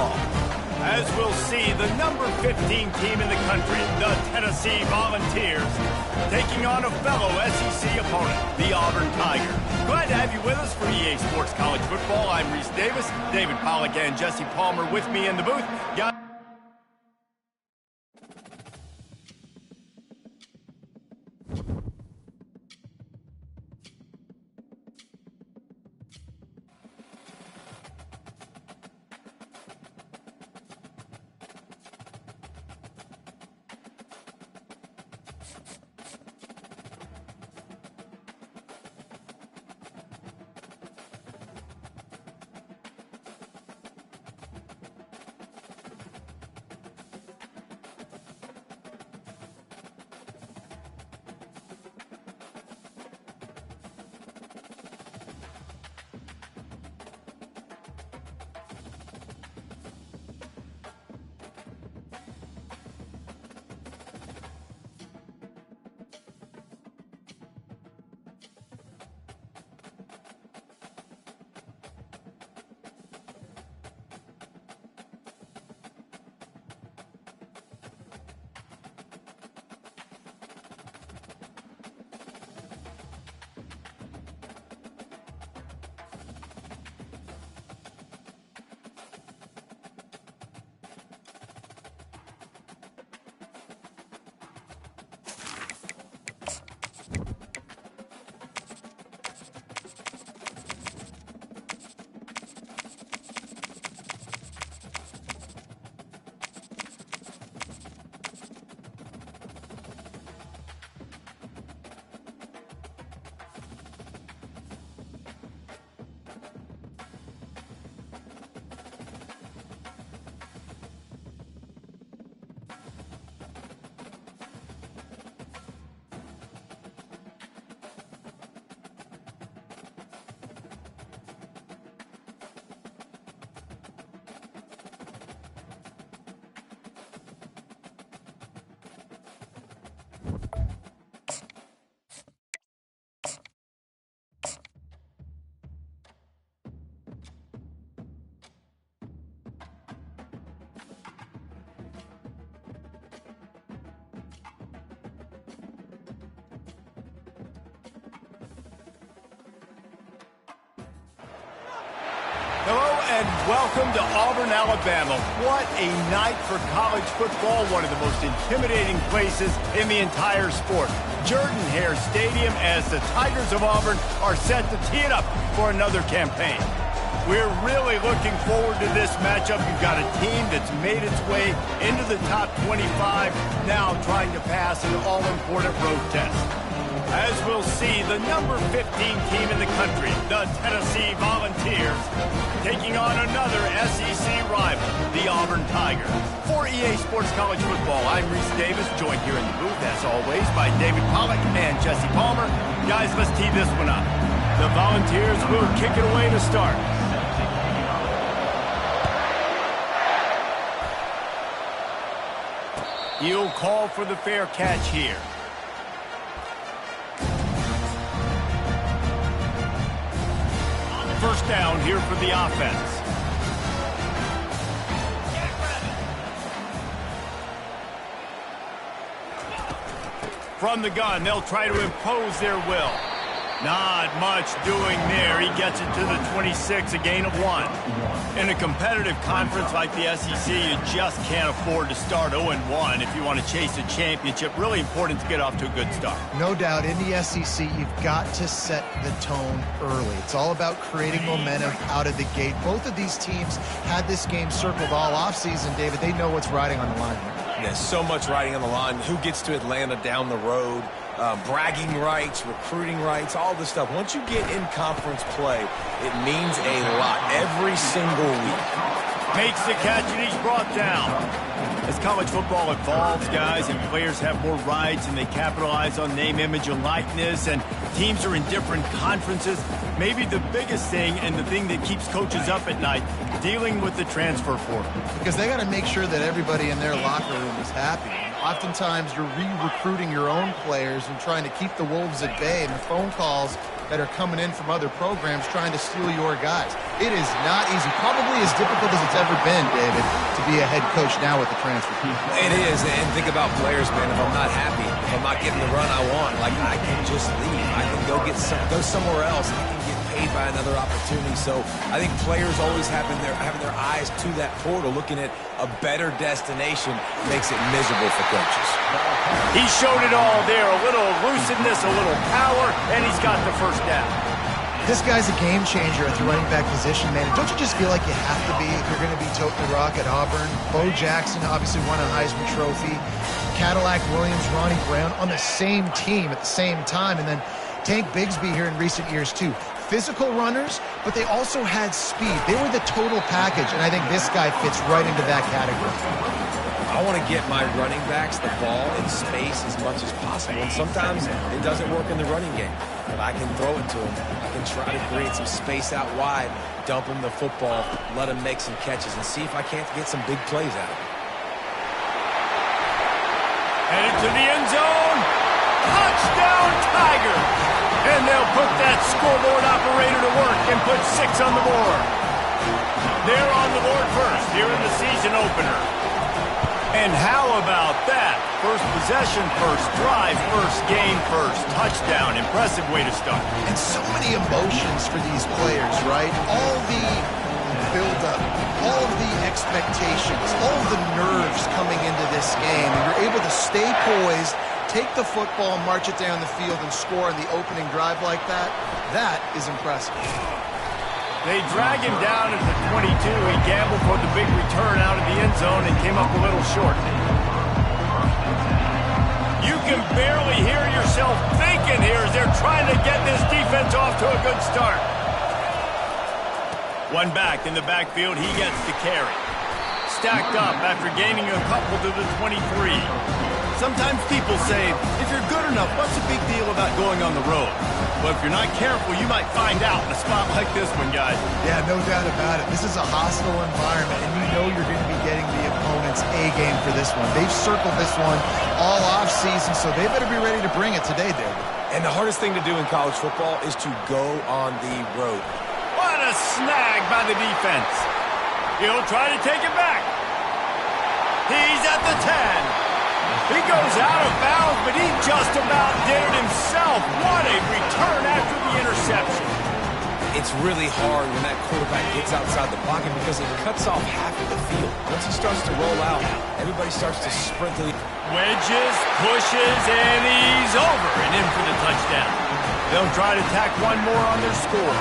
football. As we'll see, the number 15 team in the country, the Tennessee Volunteers, taking on a fellow SEC opponent, the Auburn Tigers. Glad to have you with us for EA Sports College Football. I'm Reese Davis, David Pollack and Jesse Palmer with me in the booth. Hello and welcome to Auburn, Alabama. What a night for college football, one of the most intimidating places in the entire sport. Jordan-Hare Stadium as the Tigers of Auburn are set to tee it up for another campaign. We're really looking forward to this matchup. You've got a team that's made its way into the top 25, now trying to pass an all-important road test. As we'll see, the number 15 team in the country, the Tennessee Volunteers, taking on another SEC rival, the Auburn Tigers. For EA Sports College Football, I'm Reese Davis, joined here in the booth, as always, by David Pollack and Jesse Palmer. Guys, let's tee this one up. The Volunteers will kick it away to start. He'll call for the fair catch here. First down here for the offense. From the gun, they'll try to impose their will. Not much doing there. He gets it to the 26, a gain of 1. In a competitive conference like the SEC, you just can't afford to start 0-1 if you want to chase a championship. Really important to get off to a good start. No doubt, in the SEC, you've got to set the tone early. It's all about creating momentum out of the gate. Both of these teams had this game circled all offseason, David. They know what's riding on the line here. There's so much riding on the line. Who gets to Atlanta down the road? Bragging rights, recruiting rights, all this stuff. Once you get in conference play, it means a lot every single week. Makes the catch and he's brought down. As college football evolves, guys, and players have more rights and they capitalize on name, image, and likeness, and teams are in different conferences, maybe the biggest thing and the thing that keeps coaches up at night, dealing with the transfer portal. Because they got to make sure that everybody in their locker room is happy. Oftentimes, you're re-recruiting your own players and trying to keep the Wolves at bay, and the phone calls that are coming in from other programs trying to steal your guys. It is not easy. Probably as difficult as it's ever been, David, to be a head coach now with the transfer. It is, and think about players, man. If I'm not happy, if I'm not getting the run I want, like, I can just leave. I can go somewhere else. I can get paid by another opportunity. So I think players always having their eyes to that portal, looking at a better destination, makes it miserable for coaches. He showed it all there. A little elusiveness, a little power, and he's got the first down. This guy's a game changer at the running back position, man. Don't you just feel like you have to be if you're going to be toting the rock at Auburn? Bo Jackson obviously won a Heisman Trophy. Cadillac Williams, Ronnie Brown on the same team at the same time. And then Tank Bigsby here in recent years, too. Physical runners, but they also had speed. They were the total package, and I think this guy fits right into that category. I want to get my running backs the ball in space as much as possible, and sometimes it doesn't work in the running game. But I can throw it to him. I can try to create some space out wide, dump him the football, let him make some catches, and see if I can't get some big plays out of him. Headed to the end zone. Touchdown, Tigers! And they'll put that scoreboard operator to work and put 6 on the board. They're on the board first here in the season opener. And how about that? First possession, first drive, first game, first touchdown. Impressive way to start. And so many emotions for these players, right? All the build-up, all of the expectations, all of the nerves coming into this game. And you're able to stay poised, take the football, march it down the field, and score on the opening drive like that. That is impressive. They drag him down at the 22. He gambled for the big return out of the end zone and came up a little short. You can barely hear yourself thinking here as they're trying to get this defense off to a good start. One back in the backfield. He gets the carry. Stacked up after gaining a couple to the 23. Sometimes people say, if you're good enough, what's the big deal about going on the road? But if you're not careful, you might find out in a spot like this one, guys. Yeah, no doubt about it. This is a hostile environment, and you know you're going to be getting the opponent's A-game for this one. They've circled this one all offseason, so they better be ready to bring it today, David. And the hardest thing to do in college football is to go on the road. What a snag by the defense. He'll try to take it back. He's at the 10. He goes out of bounds, but he just about did it himself. What a return after the interception. It's really hard when that quarterback gets outside the pocket because it cuts off half of the field. Once he starts to roll out, everybody starts to sprint to the... Wedges, pushes, and he's over and in for the touchdown. They'll try to tack one more on their score.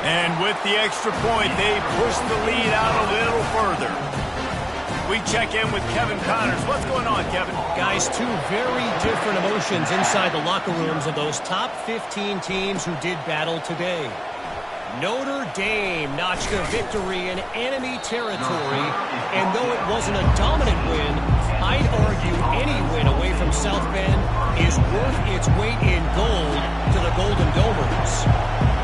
And with the extra point, they push the lead out a little further. We check in with Kevin Connors. What's going on, Kevin? Guys, two very different emotions inside the locker rooms of those top 15 teams who did battle today. Notre Dame notched a victory in enemy territory, and though it wasn't a dominant win, I'd argue any win away from South Bend is worth its weight in gold to the Golden Domers.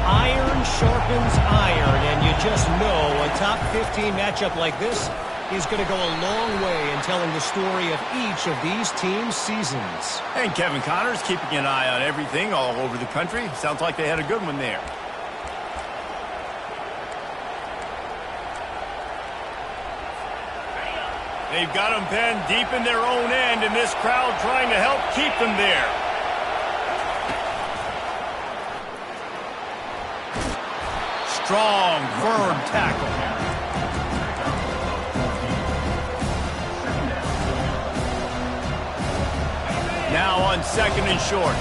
Iron sharpens iron, and you just know a top 15 matchup like this is going to go a long way in telling the story of each of these teams' seasons. And Kevin Connors keeping an eye on everything all over the country. Sounds like they had a good one there. They've got them penned deep in their own end, and this crowd trying to help keep them there. Strong, firm tackle. Now on 2nd and short.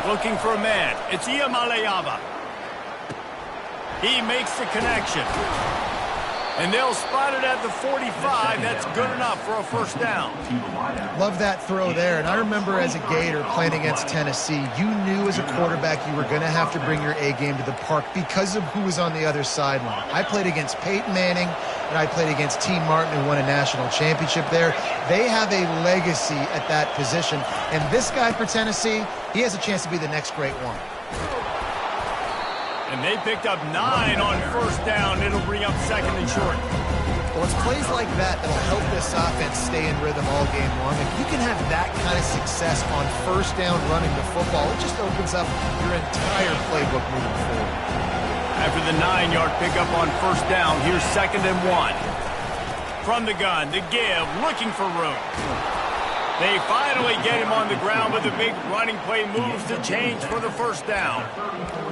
Looking for a man. It's Ncaa. He makes the connection. And they'll spot it at the 45. That's good enough for a first down. Love that throw there. And I remember as a Gator playing against Tennessee, you knew as a quarterback you were going to have to bring your A-game to the park because of who was on the other sideline. I played against Peyton Manning, and I played against T. Martin, who won a national championship there. They have a legacy at that position. And this guy for Tennessee, he has a chance to be the next great one. And they picked up 9 on first down. It'll bring up second and short. Well, it's plays like that that'll help this offense stay in rhythm all game long. If you can have that kind of success on first down running the football, it just opens up your entire playbook moving forward. After the 9-yard pickup on first down, here's second and 1. From the gun, the give, looking for room. They finally get him on the ground, but the big running play moves to change for the first down.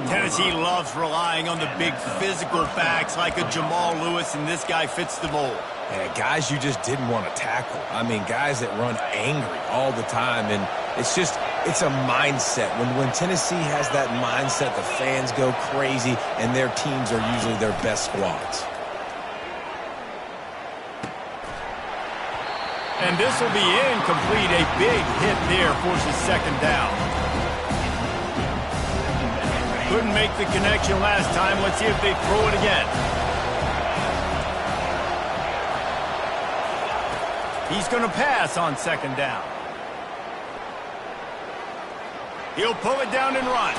Tennessee loves relying on the big physical backs like a Jamal Lewis, and this guy fits the mold. Yeah, guys you just didn't want to tackle. I mean, guys that run angry all the time, and it's a mindset. When Tennessee has that mindset, the fans go crazy, and their teams are usually their best squads. And this will be incomplete. A big hit there forces second down. Couldn't make the connection last time. Let's see if they throw it again. He's going to pass on second down. He'll pull it down and run.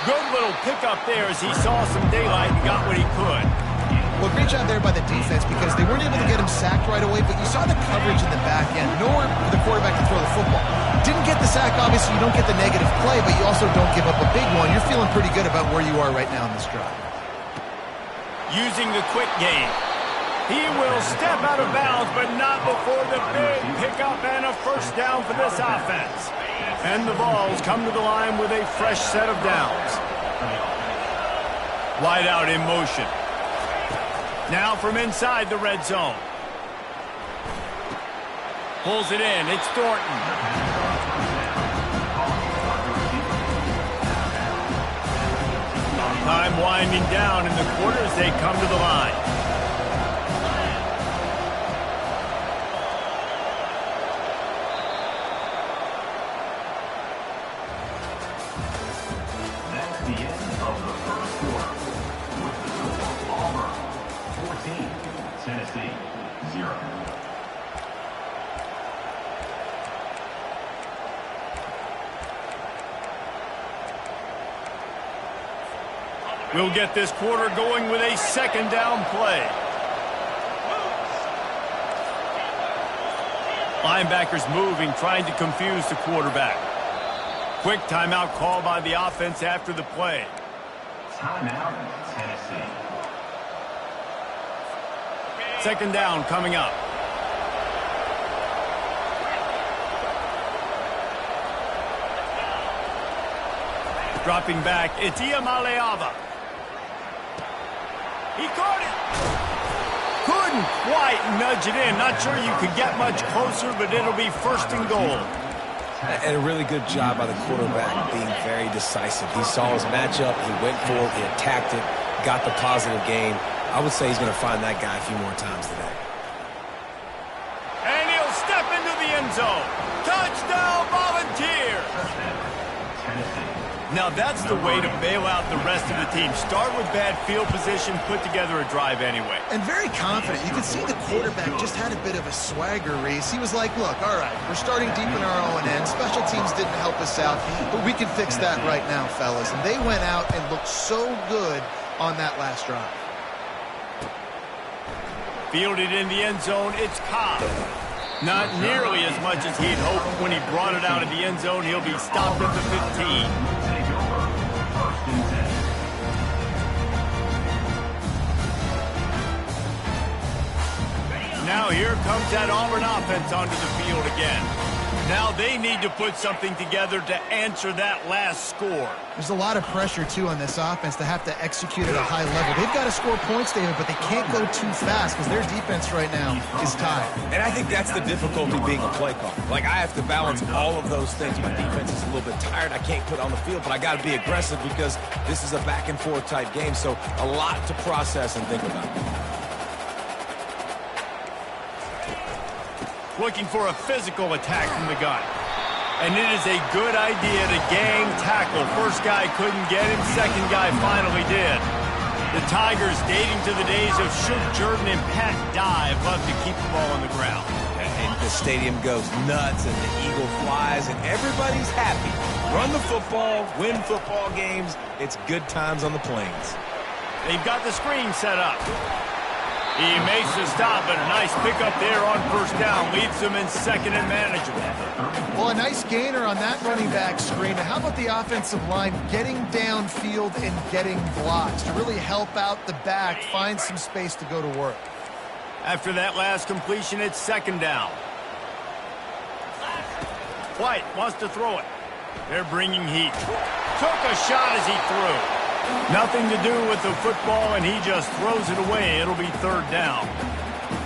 Good little pickup there as he saw some daylight and got what he could. Well, great job there by the defense because they weren't able to get him sacked right away, but you saw the coverage in the back end. Nowhere for the quarterback to throw the football. Didn't get the sack, obviously. You don't get the negative play, but you also don't give up a big one. You're feeling pretty good about where you are right now in this drive. Using the quick game. He will step out of bounds, but not before the big pickup and a first down for this offense. And the Vols come to the line with a fresh set of downs. Wide out in motion. Now from inside the red zone. Pulls it in. It's Thornton. Time winding down in the quarter as they come to the line. That's the end of the first quarter. With the total, Auburn 14, Tennessee 0. We'll get this quarter going with a second down play. Linebackers moving, trying to confuse the quarterback. Quick timeout call by the offense after the play. Timeout, Tennessee. Second down coming up. Dropping back, it's Iamaleava. He caught it. Couldn't quite nudge it in. Not sure you could get much closer, but it'll be first and goal. And a really good job by the quarterback being very decisive. He saw his matchup, he went for it, he attacked it, got the positive gain. I would say he's going to find that guy a few more times today. And he'll step into the end zone. Touchdown, Volunteers! Now that's the way to bail out the rest of the team. Start with bad field position, put together a drive anyway. And very confident. You could see the quarterback just had a bit of a swagger, Reese. He was like, look, all right, we're starting deep in our own end. Special teams didn't help us out, but we can fix that right now, fellas. And they went out and looked so good on that last drive. Fielded in the end zone, it's Ncaa. Not nearly as much as he'd hoped. When he brought it out of the end zone, he'll be stopped at the 15. Now here comes that Auburn offense onto the field again. Now they need to put something together to answer that last score. There's a lot of pressure, too, on this offense to have to execute at a high level. They've got to score points, David, but they can't go too fast because their defense right now is tired. And I think that's the difficulty being a play caller. Like, I have to balance all of those things. My defense is a little bit tired. I can't put on the field, but I got to be aggressive because this is a back-and-forth type game, so a lot to process and think about. Looking for a physical attack from the gun. And it is a good idea to gang tackle. First guy couldn't get him, second guy finally did. The Tigers, dating to the days of Shook Jordan and Pat Dye, love to keep the ball on the ground. and the stadium goes nuts and the eagle flies and everybody's happy. Run the football, win football games. It's good times on the plains. They've got the screen set up. He makes the stop, and a nice pickup there on first down. Leaves them in second and manageable. Well, a nice gainer on that running back screen. Now, how about the offensive line getting downfield and getting blocks to really help out the back, find some space to go to work? After that last completion, it's second down. White wants to throw it. They're bringing heat. Took a shot as he threw. Nothing to do with the football, and he just throws it away. It'll be third down.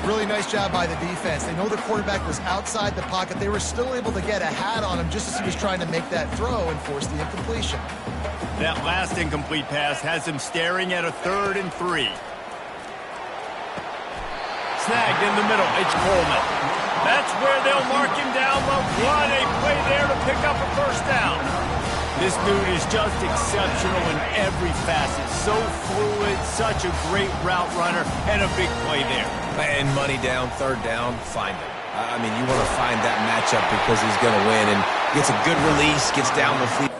Really nice job by the defense. They know the quarterback was outside the pocket. They were still able to get a hat on him just as he was trying to make that throw and force the incompletion. That last incomplete pass has him staring at a 3rd and 3. Snagged in the middle. It's Coleman. That's where they'll mark him down. But what a play there to pick up a first down. This dude is just exceptional in every facet. So fluid, such a great route runner, and a big play there. And money down, third down, find him. I mean, you want to find that matchup because he's going to win and gets a good release, gets down the field.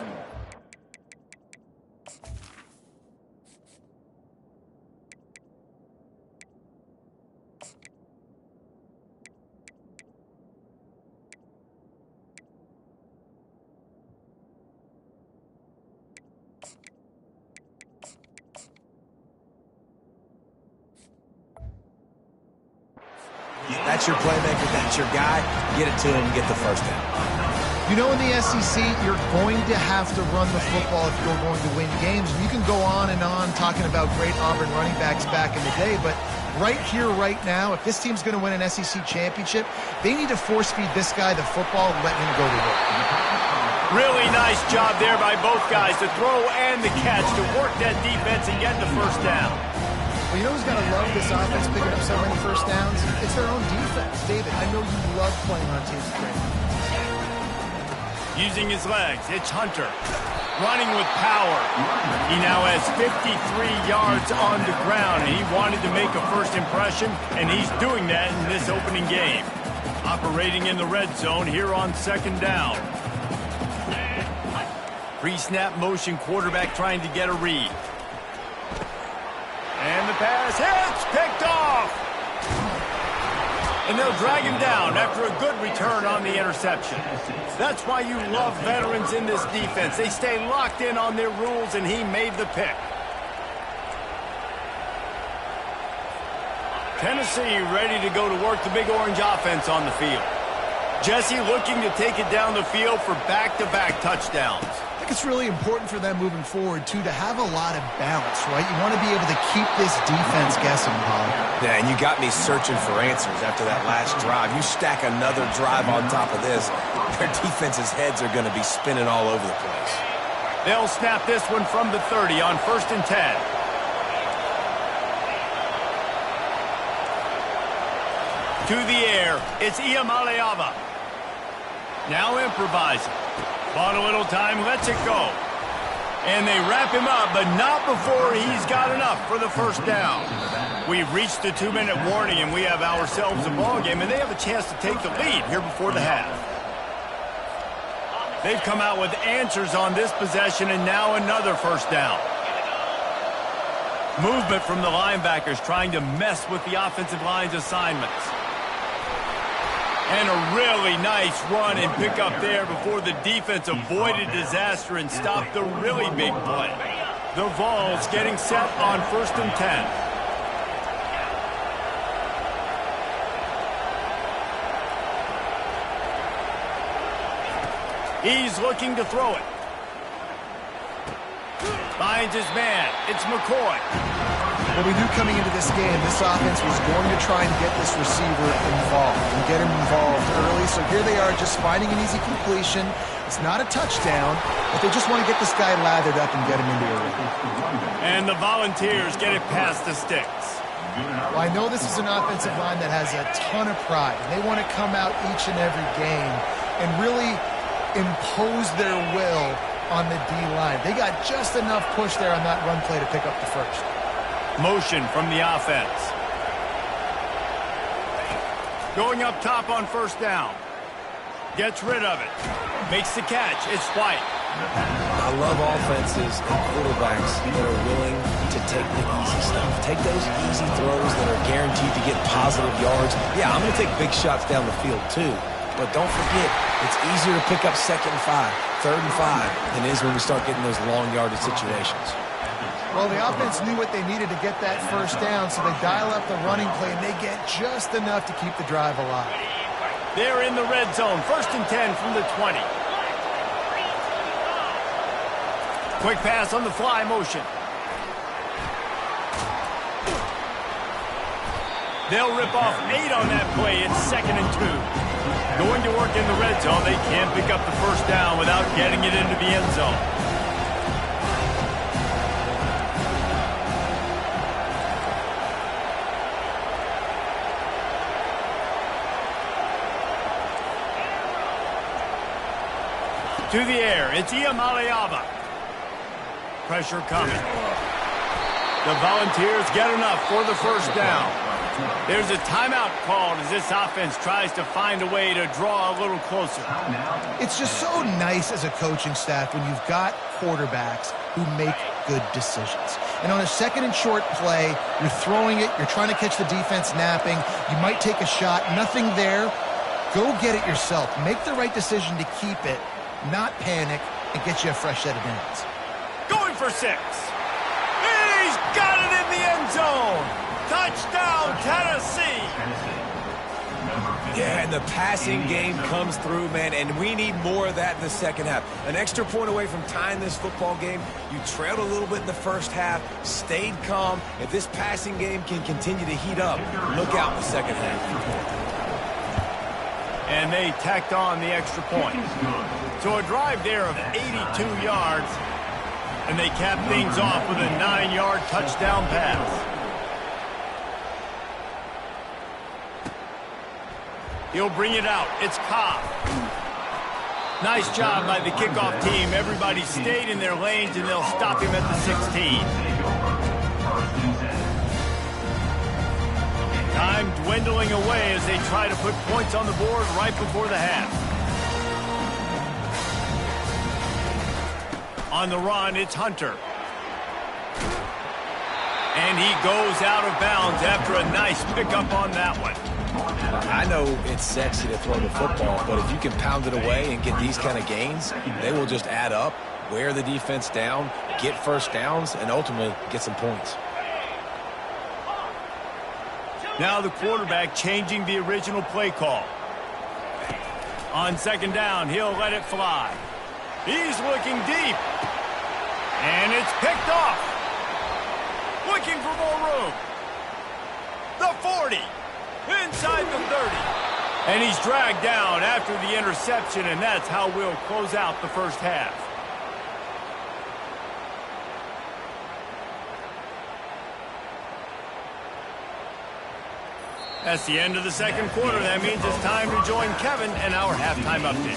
That's your playmaker, that's your guy. Get it to him, get the first down. You know, in the SEC, you're going to have to run the football if you're going to win games. And you can go on and on talking about great Auburn running backs back in the day, but right here, right now, if this team's going to win an SEC championship, they need to force-feed this guy the football and let him go to work. Really nice job there by both guys, the throw and the catch, to work that defense and get the first down. Well, you know who's got to love this offense picking up so many first downs? It's their own defense. David, I know you love playing on teams with great. Using his legs, it's Hunter. Running with power. He now has 53 yards on the ground, and he wanted to make a first impression, and he's doing that in this opening game. Operating in the red zone here on second down. Pre-snap motion quarterback trying to get a read. And the pass hits, picked off. And they'll drag him down after a good return on the interception. That's why you love veterans in this defense. They stay locked in on their rules, and he made the pick. Tennessee ready to go to work the Big Orange offense on the field. Jesse looking to take it down the field for back-to-back touchdowns. I think it's really important for them moving forward, too, to have a lot of balance, right? You want to be able to keep this defense guessing, Paul. Yeah, and you got me searching for answers after that last drive. You stack another drive on top of this, their defense's heads are going to be spinning all over the place. They'll snap this one from the 30 on 1st and 10. To the air, it's Iamaleava. Now improvising. Bought a little time, lets it go. And they wrap him up, but not before he's got enough for the first down. We've reached the 2-minute warning, and we have ourselves a ball game, and they have a chance to take the lead here before the half. They've come out with answers on this possession, and now another first down. Movement from the linebackers trying to mess with the offensive line's assignments. And a really nice run and pick up there before the defense avoided disaster and stopped the really big play. The Vols getting set on 1st and 10. He's looking to throw it. Finds his man. It's McCoy. Well, we knew coming into this game, this offense was going to try and get this receiver involved and get him involved early. So here they are just finding an easy completion. It's not a touchdown, but they just want to get this guy lathered up and get him into a rhythm. And the Volunteers get it past the sticks. Well, I know this is an offensive line that has a ton of pride. They want to come out each and every game and really impose their will on the D-line. They got just enough push there on that run play to pick up the first. Motion from the offense. Going up top on first down. Gets rid of it. Makes the catch. It's White. I love offenses and quarterbacks that are willing to take the easy stuff. Take those easy throws that are guaranteed to get positive yards. Yeah, I'm going to take big shots down the field too. But don't forget, it's easier to pick up 2nd and 5, 3rd and 5 than it is when we start getting those long yardage situations. Well, the offense knew what they needed to get that first down, so they dial up the running play, and they get just enough to keep the drive alive. They're in the red zone. 1st and 10 from the 20. Quick pass on the fly motion. They'll rip off 8 on that play. It's 2nd and 2. Going to work in the red zone. They can't pick up the first down without getting it into the end zone. To the air, it's Ncaa. Pressure coming. The Volunteers get enough for the first down. There's a timeout called as this offense tries to find a way to draw a little closer. It's just so nice as a coaching staff when you've got quarterbacks who make good decisions. And on a 2nd and short play, you're throwing it, you're trying to catch the defense napping, you might take a shot, nothing there. Go get it yourself. Make the right decision to keep it, not panic, and get you a fresh set of downs. Going for 6. And he's got it in the end zone. Touchdown, Tennessee. Yeah, and the passing game comes through, man, and we need more of that in the second half. An extra point away from tying this football game. You trailed a little bit in the first half, stayed calm. If this passing game can continue to heat up, look out in the second half. And they tacked on the extra point. So a drive there of 82 yards, and they cap things off with a 9-yard touchdown pass. He'll bring it out. It's Ncaa. Nice job by the kickoff team. Everybody stayed in their lanes, and they'll stop him at the 16. Time dwindling away as they try to put points on the board right before the half. On the run, it's Hunter. And he goes out of bounds after a nice pickup on that one. I know it's sexy to throw the football, but if you can pound it away and get these kind of gains, they will just add up, wear the defense down, get first downs, and ultimately get some points. Now the quarterback changing the original play call. On 2nd down, he'll let it fly. He's looking deep. And it's picked off. Looking for more room. The 40. Inside the 30. And he's dragged down after the interception, and that's how we'll close out the first half. That's the end of the second quarter. That means it's time to join Kevin and our halftime update.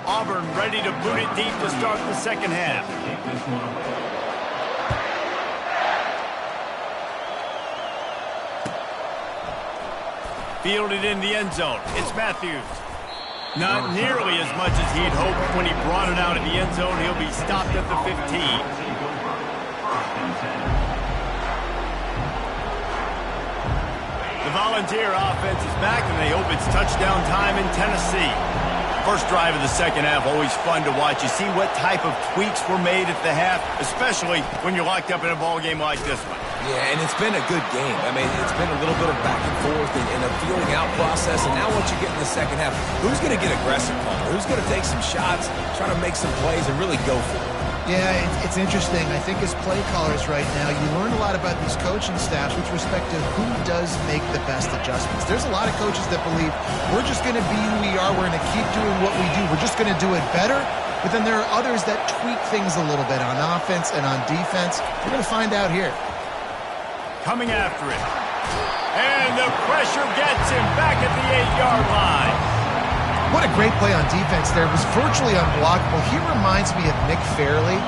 Auburn ready to boot it deep to start the second half. Fielded in the end zone. It's Matthews. Not nearly as much as he'd hoped when he brought it out of the end zone. He'll be stopped at the 15. The Volunteer offense is back, and they hope it's touchdown time in Tennessee. First drive of the second half, always fun to watch. You see what type of tweaks were made at the half, especially when you're locked up in a ball game like this one. Yeah, and it's been a good game. I mean, it's been a little bit of back and forth and a feeling out process. And now once you get in the second half, who's going to get aggressive, Palmer? Who's going to take some shots, try to make some plays, and really go for it? Yeah, it's interesting. I think as play callers right now, you learn a lot about these coaching staffs with respect to who does make the best adjustments. There's a lot of coaches that believe we're just going to be who we are. We're going to keep doing what we do. We're just going to do it better. But then there are others that tweak things a little bit on offense and on defense. We're going to find out here. Coming after it. And the pressure gets him back at the 8-yard line. What a great play on defense there. It was virtually unblockable. He reminds me of Nick Fairley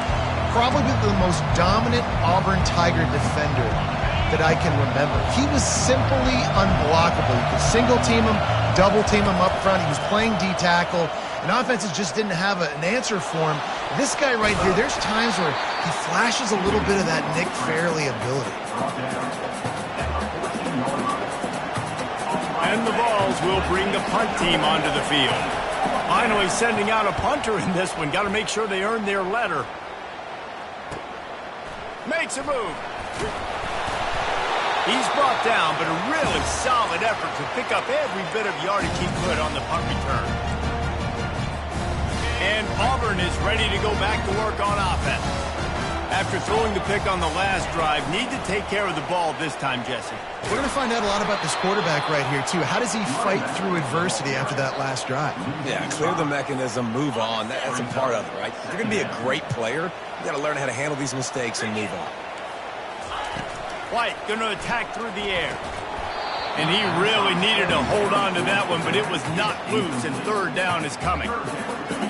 probably the most dominant Auburn Tiger defender that I can remember. He was simply unblockable. You could single team him, double team him up front. He was playing D-tackle, and offenses just didn't have an answer for him. This guy right here, there's times where he flashes a little bit of that Nick Fairley ability. And the Vols will bring the punt team onto the field. Finally sending out a punter in this one. Got to make sure they earn their letter. Makes a move. He's brought down, but a really solid effort to pick up every bit of yardage he could on the punt return. And Auburn is ready to go back to work on offense. After throwing the pick on the last drive, need to take care of the ball this time, Jesse. We're going to find out a lot about this quarterback right here, too. How does he fight through adversity after that last drive? Yeah, clear the mechanism, move on. That's a part of it, right? If you're going to be a great player, you got to learn how to handle these mistakes and move on. White going to attack through the air. And he really needed to hold on to that one, but it was not loose, and third down is coming.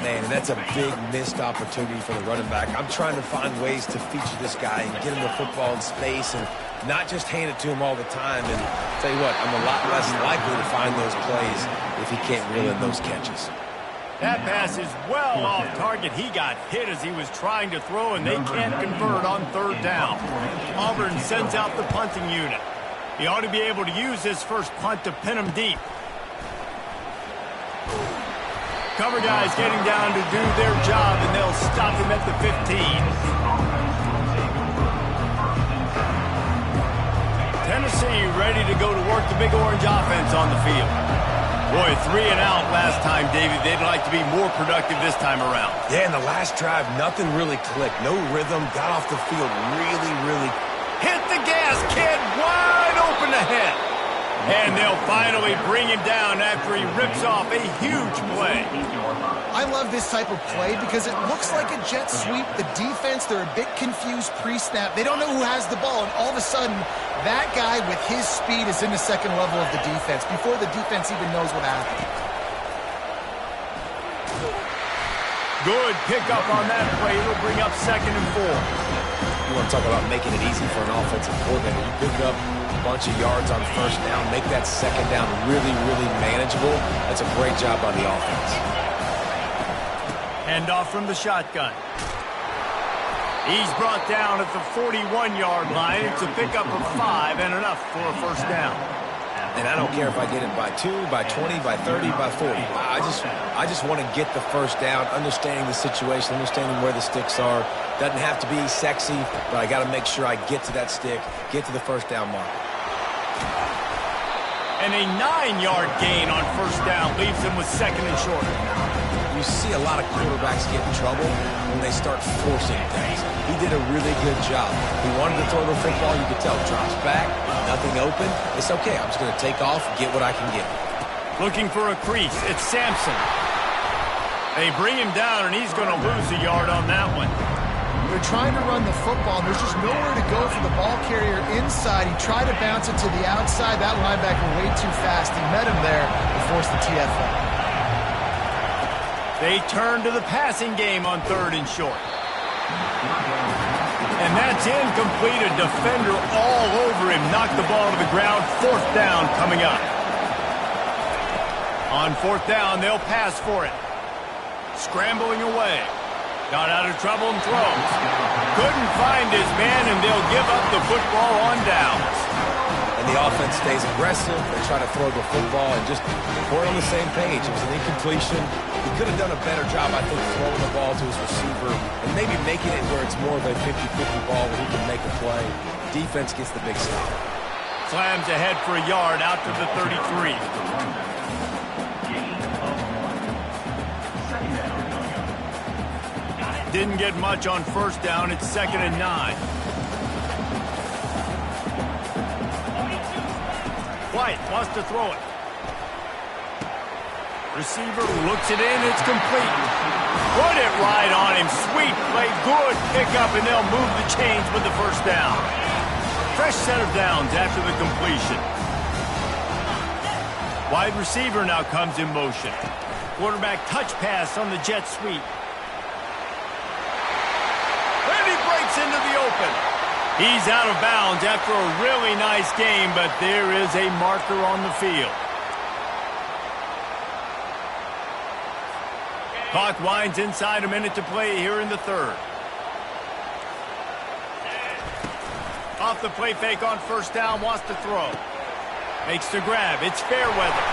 Man, that's a big missed opportunity for the running back. I'm trying to find ways to feature this guy and get him the football in space and not just hand it to him all the time. And tell you what, I'm a lot less likely to find those plays if he can't reel in those catches. That pass is well off target. He got hit as he was trying to throw, and they can't convert on third down. Auburn sends out the punting unit. He ought to be able to use his first punt to pin him deep. Cover guys getting down to do their job, and they'll stop him at the 15. Tennessee ready to go to work the Big Orange offense on the field. Boy, 3 and out last time, David. They'd like to be more productive this time around. Yeah, in the last drive, nothing really clicked. No rhythm. Got off the field really. Hit the gas, kid. Wide open ahead. And they'll finally bring him down after he rips off a huge play. I love this type of play because it looks like a jet sweep. The defense, they're a bit confused pre-snap. They don't know who has the ball, and all of a sudden, that guy with his speed is in the second level of the defense before the defense even knows what happened. Good pickup on that play. It'll bring up 2nd and 4. You want to talk about making it easy for an offensive coordinator. You pick up a bunch of yards on first down, make that second down really manageable. That's a great job by the offense. Handoff from the shotgun. He's brought down at the 41-yard line. It's a pickup of 5 and enough for a first down. And I don't care if I get it by 2, by 20, by 30, by 40. I just want to get the first down, understanding the situation, understanding where the sticks are. Doesn't have to be sexy, but I got to make sure I get to that stick, get to the first down mark. And a 9-yard gain on first down leaves him with 2nd and short. You see a lot of quarterbacks get in trouble when they start forcing things. He did a really good job. He wanted to throw the football. You could tell, drops back, nothing open. It's okay. I'm just going to take off, get what I can get. Looking for a crease. It's Sampson. They bring him down, and he's going to lose a yard on that one. They're trying to run the football, and there's just nowhere to go for the ball carrier inside. He tried to bounce it to the outside. That linebacker way too fast. He met him there and forced the TFL. They turn to the passing game on 3rd and short. And that's incomplete. A defender all over him. Knocked the ball to the ground. 4th down coming up. On 4th down, they'll pass for it. Scrambling away. Got out of trouble and throws. Couldn't find his man, and they'll give up the football on downs. And the offense stays aggressive. They try to throw the football, and just we're on the same page. It was an incompletion. He could have done a better job, I think, throwing the ball to his receiver and maybe making it where it's more of a 50-50 ball where he can make a play. Defense gets the big stop. Slams ahead for a yard out to the 33. Didn't get much on first down. It's 2nd and 9. White wants to throw it. Receiver looks it in. It's complete. Put it right on him. Sweet play. Good pickup, and they'll move the chains with the first down. Fresh set of downs after the completion. Wide receiver now comes in motion. Quarterback touch pass on the jet sweep. And he gets into the open. He's out of bounds after a really nice game, but there is a marker on the field. Clock winds inside a minute to play here in the third. Off the play fake on first down, wants to throw. Makes the grab. It's fair weather.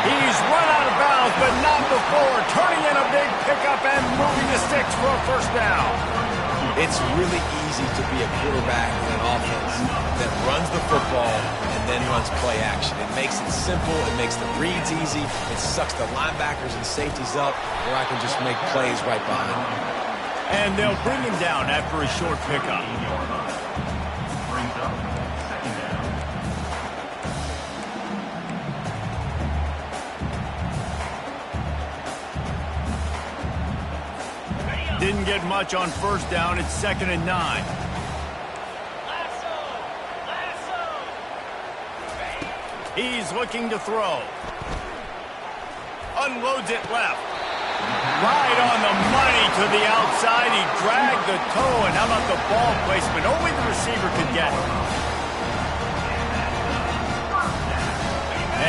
He's run out of bounds, but not before. Turning in a big pickup and moving the sticks for a first down. It's really easy to be a quarterback in an offense that runs the football and then runs play action. It makes it simple. It makes the reads easy. It sucks the linebackers and safeties up where I can just make plays right behind them. And they'll bring him down after a short pickup. Didn't get much on first down. It's 2nd and 9. He's looking to throw. Unloads it left. Right on the money to the outside. He dragged the toe, and how about the ball placement? Only the receiver could get it.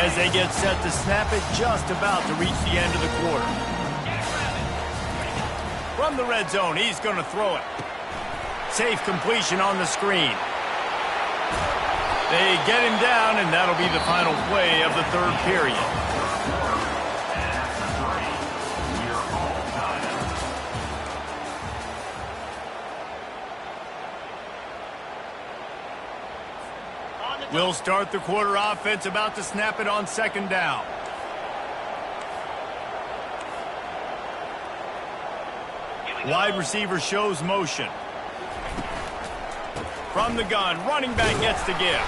As they get set to snap it, just about to reach the end of the quarter. From the red zone, he's going to throw it. Safe completion on the screen. They get him down, and that'll be the final play of the third period. We'll start the quarter offense, about to snap it on 2nd down. Wide receiver shows motion. From the gun, running back gets the give.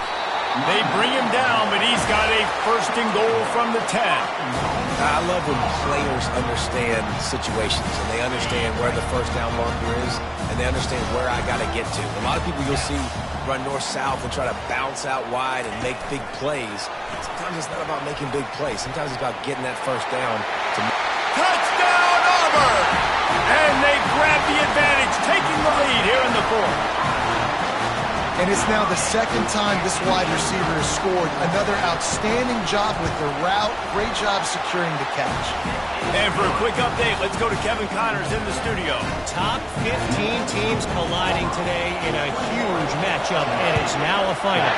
They bring him down, but he's got a 1st and goal from the 10. I love when players understand situations and they understand where the first down marker is and they understand where I got to get to. A lot of people you'll see run north-south and try to bounce out wide and make big plays. Sometimes it's not about making big plays. Sometimes it's about getting that first down. Touchdown, Auburn! And they grab the advantage, taking the lead here in the fourth. And it's now the 2nd time this wide receiver has scored. Another outstanding job with the route. Great job securing the catch. And for a quick update, let's go to Kevin Connors in the studio. Top 15 teams colliding today in a huge matchup, and it's now a final.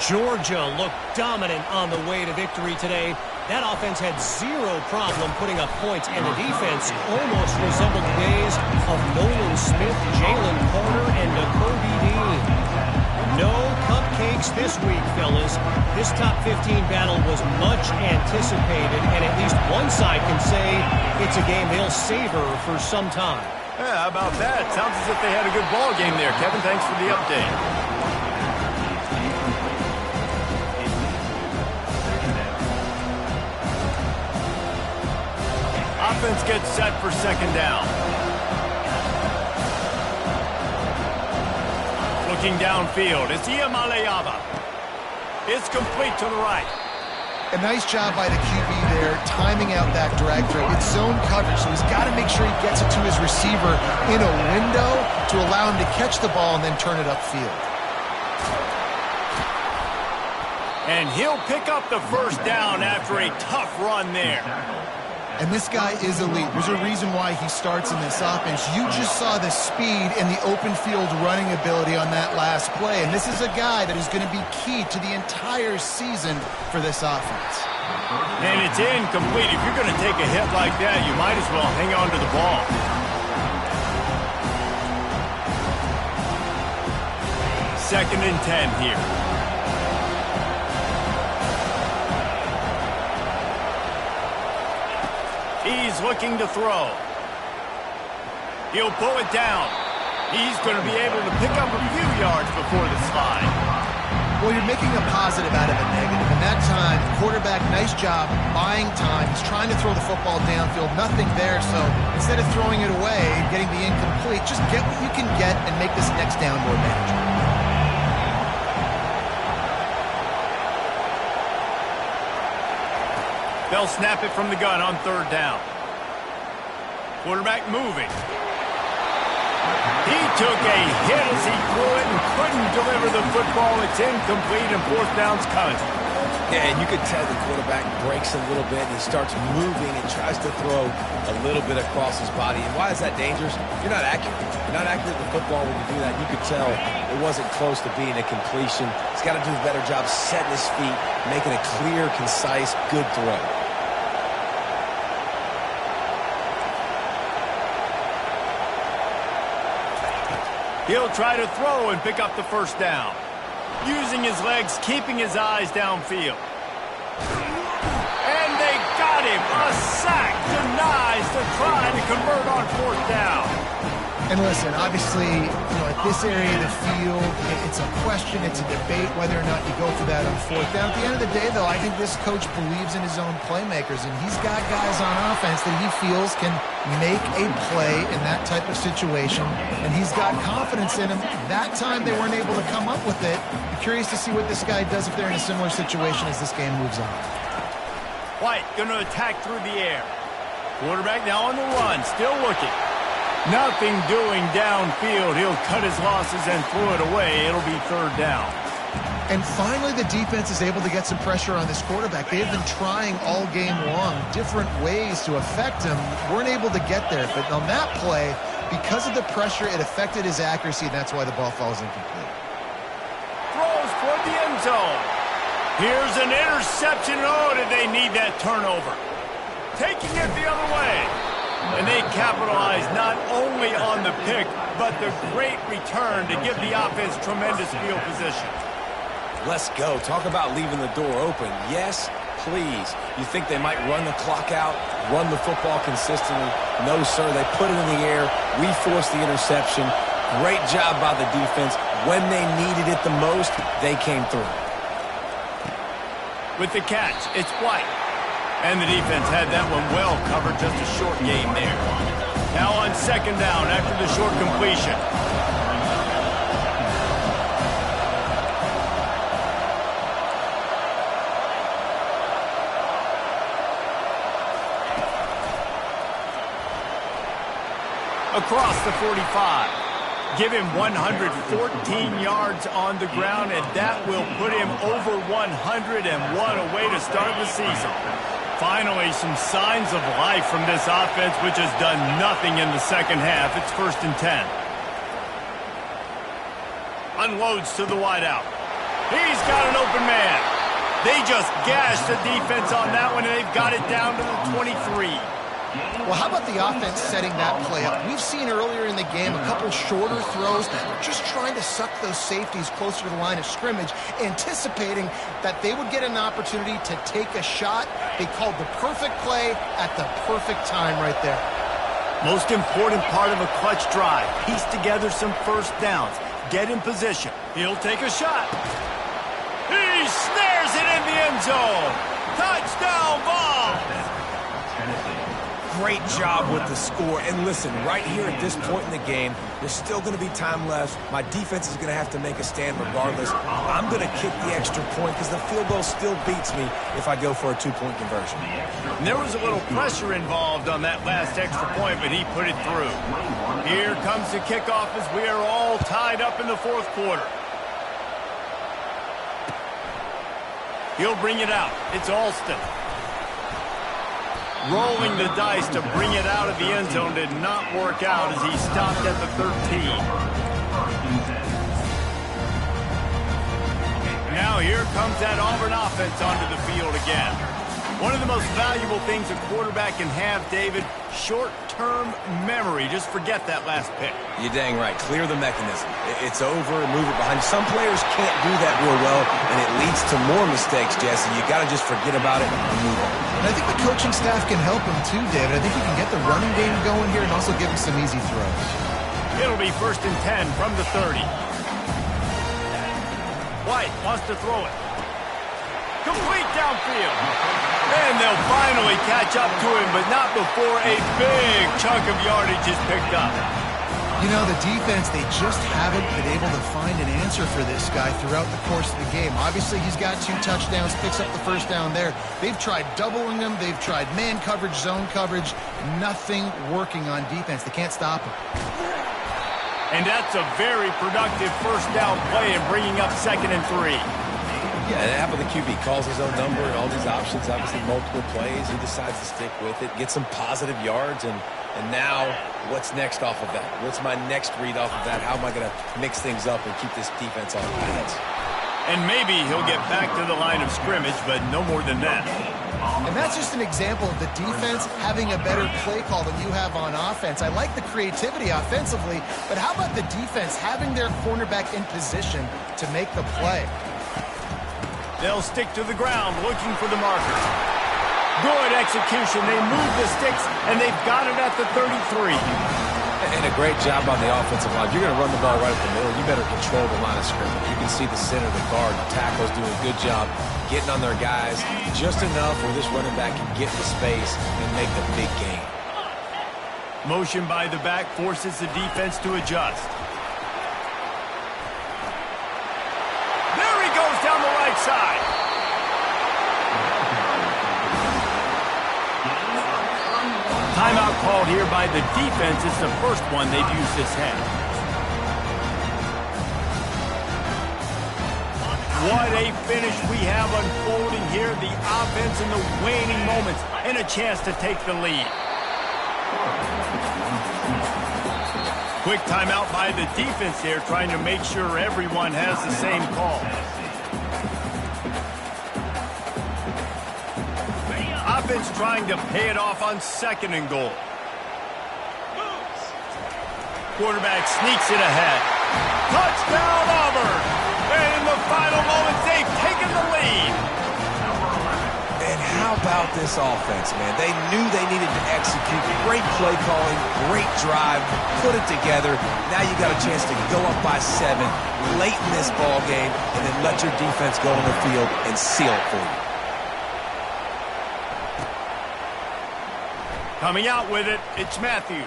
Georgia looked dominant on the way to victory today. That offense had zero problem putting up points, and the defense almost resembled the days of Nolan Smith, Jalen Carter, and Nakobe Dean. No cupcakes this week, fellas. This top 15 battle was much anticipated, and at least one side can say it's a game they'll savor for some time. Yeah, how about that? Sounds as if they had a good ball game there. Kevin, thanks for the update. Offense gets set for 2nd down. Looking downfield, it's Ncaa. It's complete to the right. A nice job by the QB there, timing out that drag throw. It's zone coverage, so he's got to make sure he gets it to his receiver in a window to allow him to catch the ball and then turn it upfield. And he'll pick up the first down after a tough run there. And this guy is elite. There's a reason why he starts in this offense. You just saw the speed and the open field running ability on that last play. And this is a guy that is going to be key to the entire season for this offense. And it's incomplete. If you're going to take a hit like that, you might as well hang on to the ball. Second and 10 here. He's looking to throw. He'll pull it down. He's going to be able to pick up a few yards before the slide. Well, you're making a positive out of a negative. And that time, quarterback, nice job buying time. He's trying to throw the football downfield. Nothing there. So instead of throwing it away and getting the incomplete, just get what you can get and make this next down more manageable. They'll snap it from the gun on 3rd down. Quarterback moving. He took a hit as he threw it and couldn't deliver the football. It's incomplete and fourth down's coming. Yeah, and you could tell the quarterback breaks a little bit and he starts moving and tries to throw a little bit across his body. And why is that dangerous? You're not accurate. You're not accurate with the football when you do that. You could tell it wasn't close to being a completion. He's got to do a better job setting his feet, making a clear, concise, good throw. He'll try to throw and pick up the first down. Using his legs, keeping his eyes downfield. And they got him. A sack denies the try to convert on fourth down. And listen, obviously, at this area of the field, it's a question, it's a debate whether or not you go for that on fourth down. At the end of the day, though, I think this coach believes in his own playmakers, and he's got guys on offense that he feels can make a play in that type of situation, and he's got confidence in him. That time they weren't able to come up with it. I'm curious to see what this guy does if they're in a similar situation as this game moves on. White going to attack through the air. Quarterback now on the run, still looking. Nothing doing downfield. He'll cut his losses and throw it away. It'll be third down. And finally, the defense is able to get some pressure on this quarterback. They have been trying all game long different ways to affect him. Weren't able to get there. But on that play, because of the pressure, it affected his accuracy, and that's why the ball falls incomplete. Throws toward the end zone. Here's an interception. Oh, did they need that turnover? Taking it the other way. And they capitalize not only on the pick, but the great return to give the offense tremendous field position. Let's go. Talk about leaving the door open. Yes, please. You think they might run the clock out, run the football consistently? No, sir. They put it in the air. We forced the interception. Great job by the defense. When they needed it the most, they came through. With the catch, it's White. And the defense had that one well covered, just a short gain there. Now on second down after the short completion. Across the 45. Give him 114 yards on the ground, and that will put him over 100, and what a way to start the season. Finally, some signs of life from this offense, which has done nothing in the second half. It's 1st and 10. Unloads to the wideout. He's got an open man. They just gashed the defense on that one, and they've got it down to the 23. Well, how about the offense setting that play up? We've seen earlier in the game a couple shorter throws, just trying to suck those safeties closer to the line of scrimmage, anticipating that they would get an opportunity to take a shot. They called the perfect play at the perfect time right there. Most important part of a clutch drive. Piece together some first downs. Get in position. He'll take a shot. He snares it in the end zone. Touchdown ball. Great job with the score. And listen, right here at this point in the game, there's still going to be time left. My defense is going to have to make a stand regardless. I'm going to kick the extra point because the field goal still beats me if I go for a two-point conversion. And there was a little pressure involved on that last extra point, but he put it through. Here comes the kickoff as we are all tied up in the fourth quarter. He'll bring it out. It's Alston. Rolling the dice to bring it out of the end zone did not work out as he stopped at the 13. Now here comes that Auburn offense onto the field again. One of the most valuable things a quarterback can have, David, short-term memory. Just forget that last pick. You're dang right. Clear the mechanism. It's over, move it behind. Some players can't do that real well, and it leads to more mistakes, Jesse. You got to just forget about it and move on. And I think the coaching staff can help him too, David. I think you can get the running game going here and also give him some easy throws. It'll be 1st and 10 from the 30. White wants to throw it. Complete downfield. And they'll finally catch up to him, but not before a big chunk of yardage is picked up. You know, the defense, they just haven't been able to find an answer for this guy throughout the course of the game. Obviously, he's got 2 touchdowns, picks up the first down there. They've tried doubling him. They've tried man coverage, zone coverage. Nothing working on defense. They can't stop him. And that's a very productive first down play and bringing up 2nd and 3. Yeah, and half of the QB calls his own number and all these options, obviously multiple plays. He decides to stick with it, get some positive yards, and now what's next off of that? What's my next read off of that? How am I going to mix things up and keep this defense on pads? And maybe he'll get back to the line of scrimmage, but no more than that. And that's just an example of the defense having a better play call than you have on offense. I like the creativity offensively, but how about the defense having their cornerback in position to make the play? They'll stick to the ground looking for the marker. Good execution. They move the sticks, and they've got it at the 33. And a great job on the offensive line. If you're going to run the ball right up the middle, you better control the line of scrimmage. You can see the center, the guard, the tackles doing a good job getting on their guys just enough where this running back can get to space and make the big gain. Motion by the back forces the defense to adjust. There he goes down the right side. Timeout called here by the defense. It's the first one they've used this half. What a finish we have unfolding here. The offense in the waning moments and a chance to take the lead. Quick timeout by the defense here, trying to make sure everyone has the same call. Offense trying to pay it off on 2nd and goal. Quarterback sneaks it ahead. Touchdown, Auburn! And in the final moments, they've taken the lead. And how about this offense, man? They knew they needed to execute. Great play calling, great drive, put it together. Now you got a chance to go up by 7 late in this ball game and then let your defense go on the field and seal it for you. Coming out with it, it's Matthews.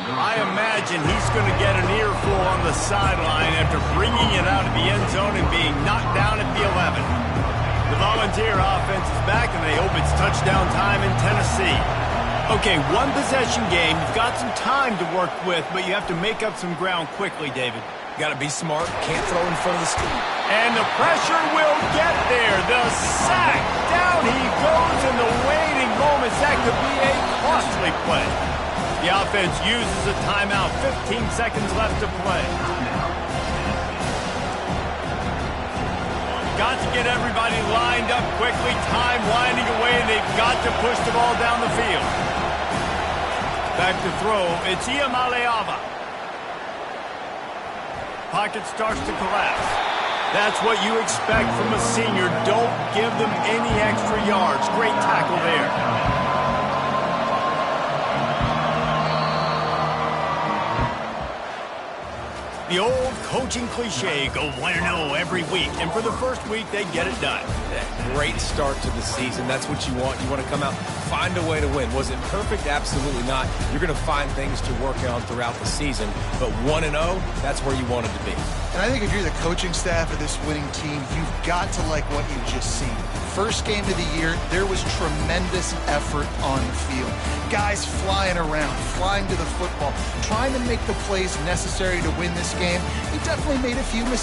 I imagine he's going to get an earful on the sideline after bringing it out of the end zone and being knocked down at the 11. The Volunteer offense is back, and they hope it's touchdown time in Tennessee. Okay, one possession game. You've got some time to work with, but you have to make up some ground quickly, David. Got to be smart. Can't throw in front of the student. And the pressure will get there. The sack. Down he goes in the waning moments. That could be a costly play. The offense uses a timeout. 15 seconds left to play. Got to get everybody lined up quickly. Time winding away, and they've got to push the ball down the field. Back to throw. It's Ncaa. Pocket starts to collapse. That's what you expect from a senior. Don't give them any extra yards. Great tackle there. The old coaching cliche, go 1-0 every week. And for the first week, they get it done. Great start to the season. That's what you want. You want to come out, find a way to win. Was it perfect? Absolutely not. You're going to find things to work on throughout the season. But 1-0, that's where you wanted to be. And I think if you're the coaching staff of this winning team, you've got to like what you've just seen. First game of the year, there was tremendous effort on the field. Guys flying around, flying to the football, trying to make the plays necessary to win this game. He definitely made a few mistakes.